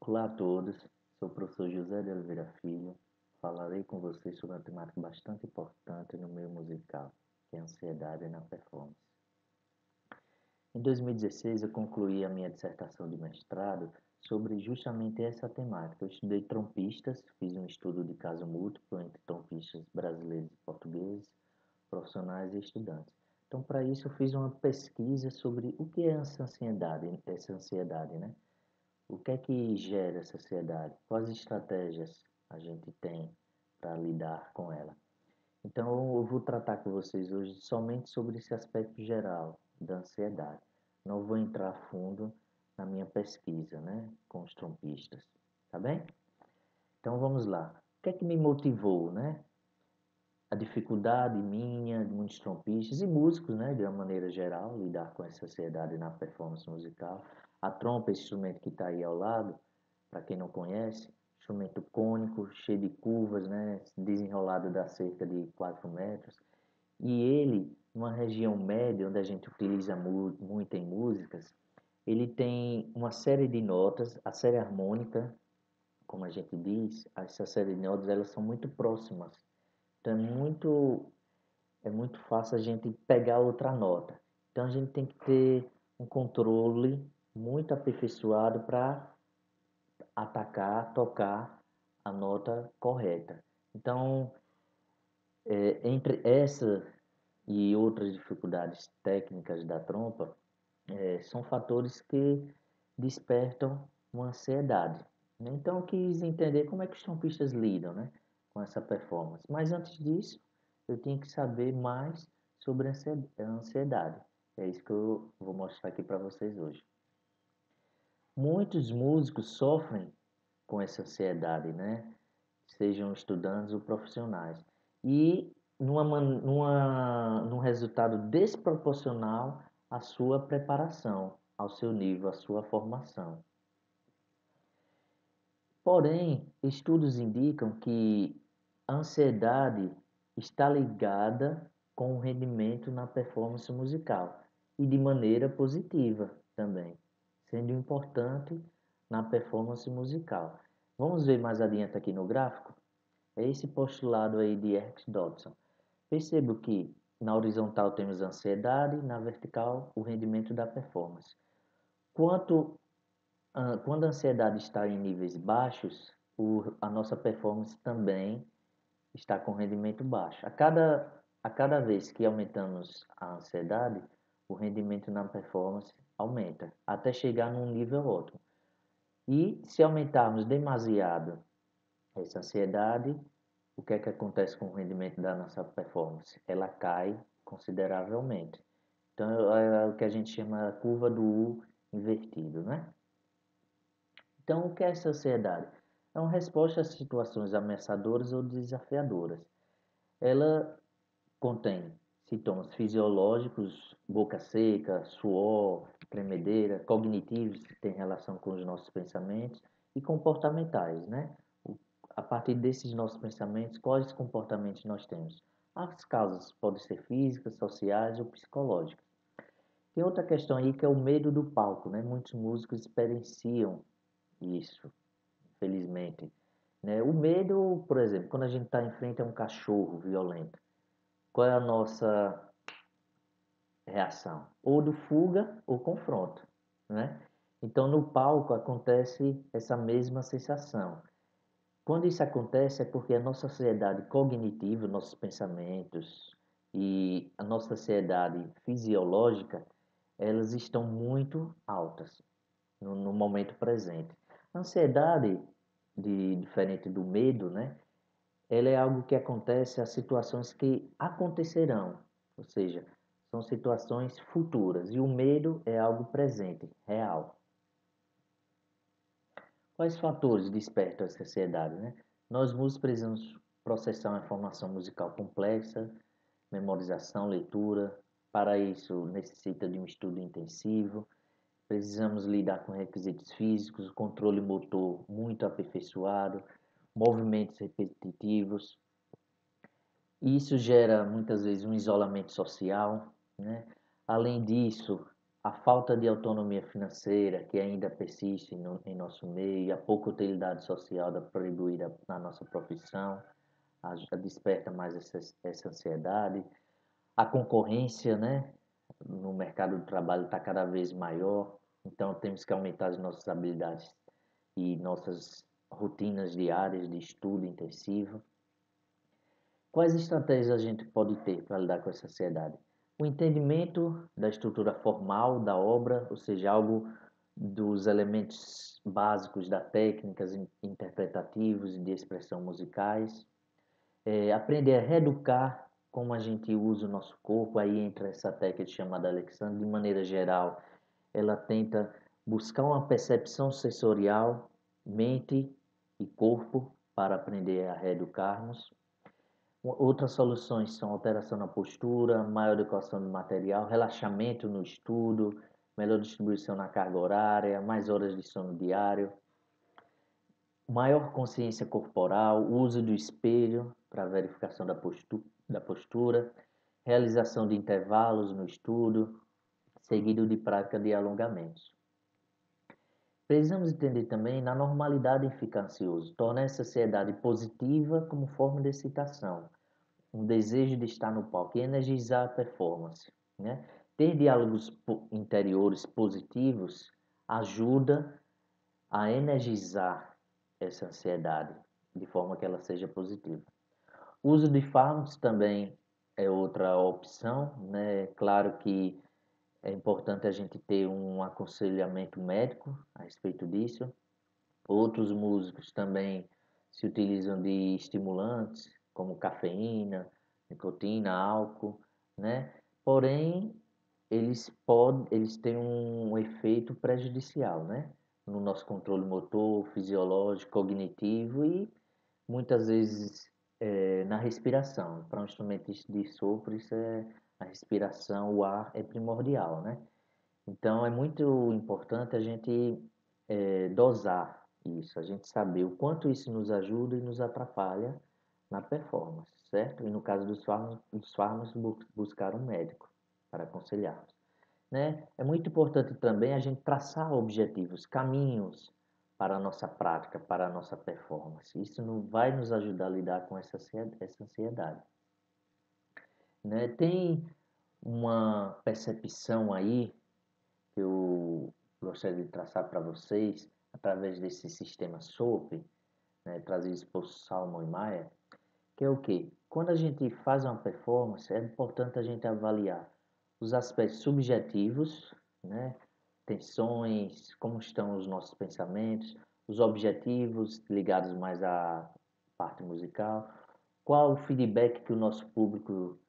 Olá a todos, sou o professor José de Oliveira Filho. Falarei com vocês sobre uma temática bastante importante no meio musical, que é a ansiedade na performance. Em 2016, eu concluí a minha dissertação de mestrado sobre justamente essa temática. Eu estudei trompistas, fiz um estudo de caso múltiplo entre trompistas brasileiros e portugueses, profissionais e estudantes. Então, para isso, eu fiz uma pesquisa sobre o que é essa ansiedade, né? O que é que gera essa ansiedade? Quais estratégias a gente tem para lidar com ela? Então, eu vou tratar com vocês hoje somente sobre esse aspecto geral da ansiedade. Não vou entrar a fundo na minha pesquisa, né, com os trompistas, tá bem? Então, vamos lá. O que é que me motivou, né? A dificuldade minha, de muitos trompistas e músicos, né, de uma maneira geral, lidar com essa ansiedade na performance musical. A trompa, esse instrumento que está aí ao lado, para quem não conhece, instrumento cônico, cheio de curvas, né, desenrolado da cerca de 4 metros. E ele, numa região média, onde a gente utiliza muito em músicas, ele tem uma série de notas, a série harmônica, como a gente diz, essa série de notas, elas são muito próximas. Então é muito fácil a gente pegar outra nota. Então a gente tem que ter um controle muito aperfeiçoado para atacar, tocar a nota correta. Então, entre essa e outras dificuldades técnicas da trompa, são fatores que despertam uma ansiedade, né? Então, eu quis entender como é que os trompistas lidam, né, com essa performance. Mas antes disso, eu tinha que saber mais sobre a ansiedade. É isso que eu vou mostrar aqui para vocês hoje. Muitos músicos sofrem com essa ansiedade, né? Sejam estudantes ou profissionais. E num resultado desproporcional à sua preparação, ao seu nível, à sua formação. Porém, estudos indicam que a ansiedade está ligada com o rendimento na performance musical e de maneira positiva também, sendo importante na performance musical. Vamos ver mais adiante aqui no gráfico? É esse postulado aí de Eric Dodson. Percebo que na horizontal temos a ansiedade, na vertical o rendimento da performance. Quando a ansiedade está em níveis baixos, a nossa performance também está com rendimento baixo. A cada vez que aumentamos a ansiedade, o rendimento na performance aumenta, até chegar num nível ótimo. E se aumentarmos demasiado essa ansiedade, o que é que acontece com o rendimento da nossa performance? Ela cai consideravelmente. Então, é o que a gente chama de curva do U invertido, né? Então, o que é essa ansiedade? É uma resposta a situações ameaçadoras ou desafiadoras. Ela contém sintomas fisiológicos, boca seca, suor, tremedeira, cognitivos, que têm relação com os nossos pensamentos, e comportamentais, né? A partir desses nossos pensamentos, quais comportamentos nós temos? As causas podem ser físicas, sociais ou psicológicas. Tem outra questão aí que é o medo do palco, né? Muitos músicos experienciam isso, infelizmente, né? O medo, por exemplo, quando a gente está em frente a um cachorro violento, qual é a nossa reação? Ou do fuga ou confronto, né? Então, no palco acontece essa mesma sensação. Quando isso acontece é porque a nossa ansiedade cognitiva, nossos pensamentos e a nossa ansiedade fisiológica, elas estão muito altas no momento presente. A ansiedade, diferente do medo, né? Ela é algo que acontece a situações que acontecerão, ou seja, são situações futuras, e o medo é algo presente, real. Quais fatores despertam essa ansiedade, né? Nós músicos precisamos processar uma informação musical complexa, memorização, leitura. Para isso, necessita de um estudo intensivo. Precisamos lidar com requisitos físicos, controle motor muito aperfeiçoado, movimentos repetitivos. Isso gera muitas vezes um isolamento social, né? Além disso, a falta de autonomia financeira que ainda persiste em nosso meio, a pouca utilidade social atribuída na nossa profissão, desperta mais essa ansiedade, a concorrência, né, no mercado do trabalho está cada vez maior, então temos que aumentar as nossas habilidades e nossas rotinas diárias de estudo intensivo. Quais estratégias a gente pode ter para lidar com essa ansiedade? O entendimento da estrutura formal da obra, ou seja, algo dos elementos básicos da técnicas interpretativos e de expressão musicais. Aprender a reeducar como a gente usa o nosso corpo, aí entra essa técnica chamada Alexandre, de maneira geral, ela tenta buscar uma percepção sensorial, mente e corpo, para aprender a reeducarmos. Outras soluções são alteração na postura, maior adequação do material, relaxamento no estudo, melhor distribuição na carga horária, mais horas de sono diário, maior consciência corporal, uso do espelho para verificação da postura, realização de intervalos no estudo, seguido de prática de alongamentos. Precisamos entender também na normalidade em ficar ansioso, tornar essa ansiedade positiva como forma de excitação, um desejo de estar no palco e energizar a performance, né? Ter diálogos interiores positivos ajuda a energizar essa ansiedade de forma que ela seja positiva. O uso de fármacos também é outra opção, né? Claro que é importante a gente ter um aconselhamento médico a respeito disso. Outros músicos também se utilizam de estimulantes, como cafeína, nicotina, álcool, né? Porém, eles têm um efeito prejudicial, né? No nosso controle motor, fisiológico, cognitivo e muitas vezes na respiração. Para um instrumentista de sopro, a respiração, o ar é primordial, né? Então é muito importante a gente dosar isso, a gente saber o quanto isso nos ajuda e nos atrapalha na performance, certo? E no caso dos fármacos buscar um médico para aconselhar, né? É muito importante também a gente traçar objetivos, caminhos para a nossa prática, para a nossa performance. Isso não vai nos ajudar a lidar com essa ansiedade, né? Tem uma percepção aí que eu gostaria de traçar para vocês através desse sistema SOAP, né, trazido por Salomon e Maia, que é o quê? Quando a gente faz uma performance, é importante a gente avaliar os aspectos subjetivos, né, tensões, como estão os nossos pensamentos, os objetivos ligados mais à parte musical, qual o feedback que o nosso público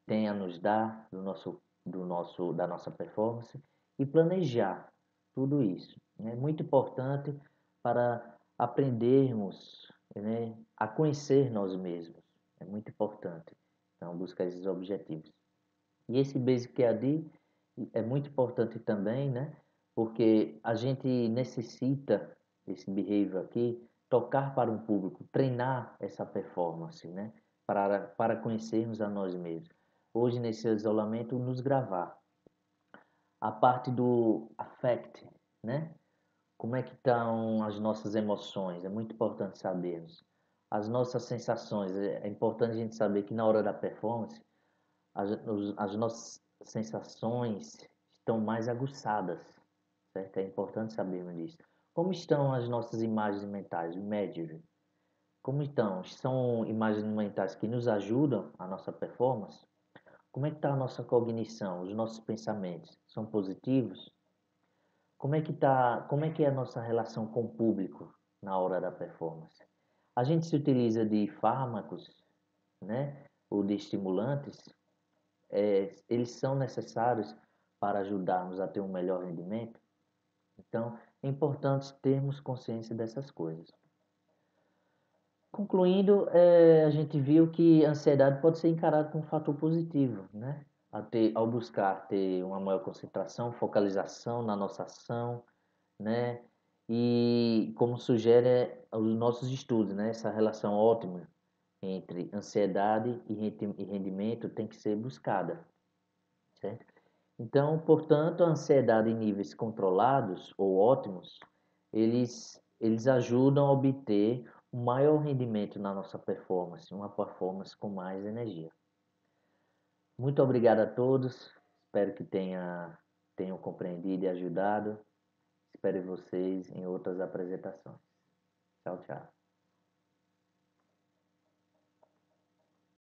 tem a nos dar da nossa performance e planejar tudo isso. É muito importante para aprendermos, né, a conhecer nós mesmos. É muito importante. Então, buscar esses objetivos. E esse Basic EAD é muito importante também, né? Porque a gente necessita, esse behavior aqui, tocar para um público, treinar essa performance, né? Para conhecermos a nós mesmos. Hoje, nesse isolamento, nos gravar. A parte do affect, né? Como é que estão as nossas emoções? É muito importante sabermos. As nossas sensações, é importante a gente saber que na hora da performance, as nossas sensações estão mais aguçadas, certo? É importante sabermos disso. Como estão as nossas imagens mentais, o imagery? Como estão? São imagens mentais que nos ajudam a nossa performance? Como é que está a nossa cognição, os nossos pensamentos? São positivos? Como é que é a nossa relação com o público na hora da performance? A gente se utiliza de fármacos, né? Ou de estimulantes, eles são necessários para ajudarmos a ter um melhor rendimento. Então, é importante termos consciência dessas coisas. Concluindo, a gente viu que a ansiedade pode ser encarada como um fator positivo, né? Ao buscar ter uma maior concentração, focalização na nossa ação, né? E como sugere os nossos estudos, né? Essa relação ótima entre ansiedade e rendimento tem que ser buscada, certo? Então, portanto, a ansiedade em níveis controlados ou ótimos, eles ajudam a obter um maior rendimento na nossa performance, uma performance com mais energia. Muito obrigado a todos, espero que tenham compreendido e ajudado. Espero vocês em outras apresentações. Tchau, tchau.